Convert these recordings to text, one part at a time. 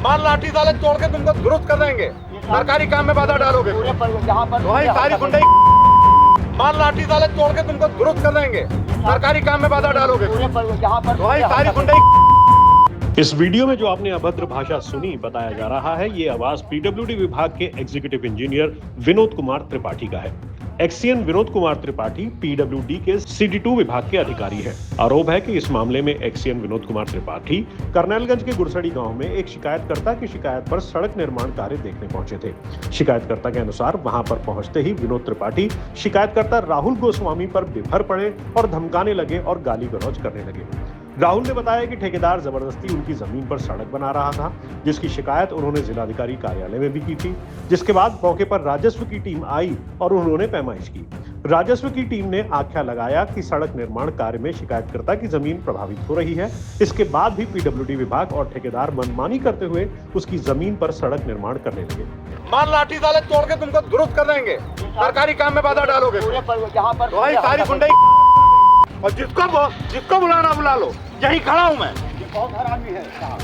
माल लाठी साले तोड़ के तुमको दुरुस्त कर देंगे। सरकारी काम में बाधा डालोगे वही सारी गुंडई। माल लाठी साले तोड़ के तुमको दुरुस्त कर देंगे। सरकारी काम में बाधा डालोगे वही सारी गुंडई। इस वीडियो में जो आपने अभद्र भाषा सुनी, बताया जा रहा है ये आवाज पीडब्ल्यूडी विभाग के एग्जीक्यूटिव इंजीनियर विनोद कुमार त्रिपाठी का है। एक्सीएन विनोद कुमार त्रिपाठी पीडब्ल्यूडी के CD2 विभाग के अधिकारी हैं। आरोप है कि इस मामले में एक्सीएन विनोद कुमार त्रिपाठी करनैलगंज के गुरसड़ी गांव में एक शिकायतकर्ता की शिकायत पर सड़क निर्माण कार्य देखने पहुंचे थे। शिकायतकर्ता के अनुसार वहां पर पहुंचते ही विनोद त्रिपाठी शिकायतकर्ता राहुल गोस्वामी पर बिभर पड़े और धमकाने लगे और गाली गलौज करने लगे। राहुल ने बताया कि ठेकेदार जबरदस्ती उनकी जमीन पर सड़क बना रहा था, जिसकी शिकायत उन्होंने जिलाधिकारी कार्यालय में भी की थी। जिसके बाद मौके पर राजस्व की टीम आई और उन्होंने पैमाइश की। राजस्व की टीम ने आख्या लगाया कि सड़क निर्माण कार्य में शिकायतकर्ता की जमीन प्रभावित हो रही है। इसके बाद भी पीडब्ल्यूडी विभाग और ठेकेदार मनमानी करते हुए उसकी जमीन पर सड़क निर्माण करने लगे। माल लाठी साले तोड़ के तुमको दुरुस्त कर देंगे। सरकारी काम में बाधा डालोगे वही सारी गुंडई। और जिसको बुलाना बुला लो, यही खड़ा हूँ मैं। बहुत हरामी है साहब।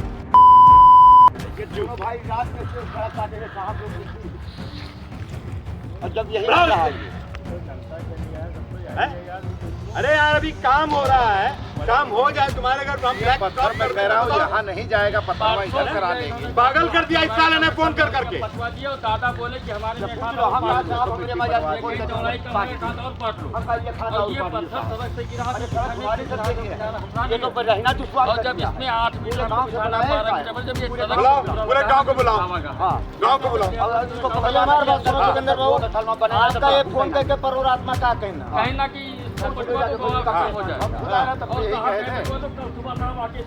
भाई रात में से सड़क काटे हैं साहब लोग। और जब यही अरे यार अभी काम हो रहा है, काम हो जाए तुम्हारे घर पत्थर मैं कह रहा हूँ यहाँ नहीं जाएगा, पत्थर इधर करा देंगे। पागल कर दिया इस साले ने फोन कर करके। दादा बोले कि हमारे जब इसने 8 बुलाओ पूरे गांव को बुलाओ, गांव को बुलाओ। फोन करके परमात्मा का कहना कहीं ना कि हो जाए।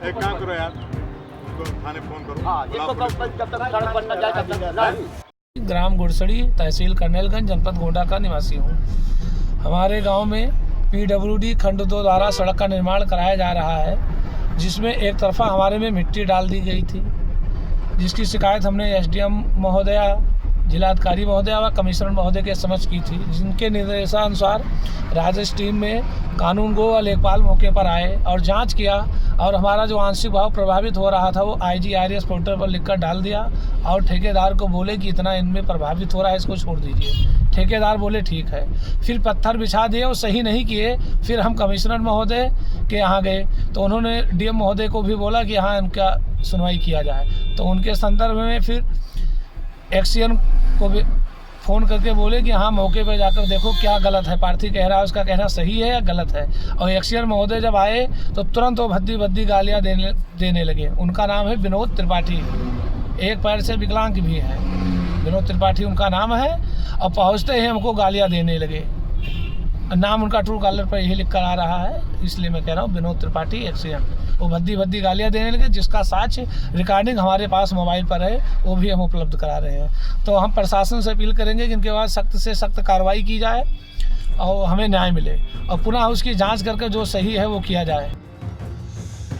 एक काम करो यार, थाने फोन करो। जब तक सड़क बन न जाए तब तक। ग्राम गुरसड़ी, तहसील करनैलगंज, जनपद गोंडा का निवासी हूँ। हमारे गांव में पीडब्ल्यूडी खंड 2 द्वारा सड़क का निर्माण कराया जा रहा है, जिसमें एक तरफा हमारे में मिट्टी डाल दी गई थी, जिसकी शिकायत हमने एसडीएम महोदया, जिलाधिकारी महोदया व कमिश्नर महोदय के समक्ष की थी। जिनके निर्देशानुसार राजस्व टीम में कानून गो व लेखपाल मौके पर आए और जांच किया, और हमारा जो आंशिक भाव प्रभावित हो रहा था वो IGRS पोर्टल पर लिखकर डाल दिया और ठेकेदार को बोले कि इतना इनमें प्रभावित हो रहा है, इसको छोड़ दीजिए। ठेकेदार बोले ठीक है। फिर पत्थर बिछा दिए, वो सही नहीं किए। फिर हम कमिश्नर महोदय के यहाँ गए तो उन्होंने DM महोदय को भी बोला कि हाँ इनका सुनवाई किया जाए। तो उनके संदर्भ में फिर एक्सीएन को भी फ़ोन करके बोले कि हाँ मौके पर जाकर देखो क्या गलत है, प्रार्थी कह रहा है उसका कहना सही है या गलत है। और एक्सीएन महोदय जब आए तो तुरंत वो भद्दी भद्दी गालियाँ देने लगे। उनका नाम है विनोद त्रिपाठी, एक पैर से विकलांग भी है। विनोद त्रिपाठी उनका नाम है। और पहुँचते ही हमको गालियाँ देने लगे। नाम उनका ट्रू कॉलर पर यही लिख कर आ रहा है, इसलिए मैं कह रहा हूँ विनोद त्रिपाठी एक्सीएन। वो भद्दी भद्दी गालियाँ देने लगे, जिसका साक्ष्य रिकॉर्डिंग हमारे पास मोबाइल पर है, वो भी हम उपलब्ध करा रहे हैं। तो हम प्रशासन से अपील करेंगे कि इनके बाद सख्त से सख्त कार्रवाई की जाए और हमें न्याय मिले, और पुनः उसकी जाँच करके जो सही है वो किया जाए।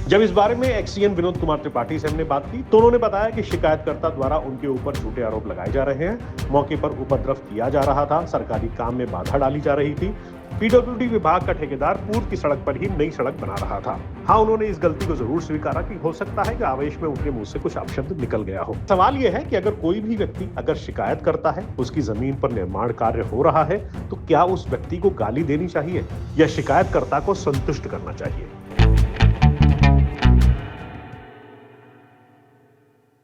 जब इस बारे में एक्सीएन विनोद कुमार त्रिपाठी से हमने बात की तो उन्होंने बताया कि शिकायतकर्ता द्वारा उनके ऊपर झूठे आरोप लगाए जा रहे हैं, मौके पर उपद्रव किया जा रहा था, सरकारी काम में बाधा डाली जा रही थी। पीडब्ल्यूडी विभाग का ठेकेदार पूर्व की सड़क पर ही नई सड़क बना रहा था। हाँ, उन्होंने इस गलती को जरूर स्वीकारा कि हो सकता है कि आवेश में उनके मुंह से कुछ अपशब्द निकल गया हो। सवाल यह है कि अगर कोई भी व्यक्ति अगर शिकायत करता है, उसकी जमीन पर निर्माण कार्य हो रहा है, तो क्या उस व्यक्ति को गाली देनी चाहिए या शिकायतकर्ता को संतुष्ट करना चाहिए?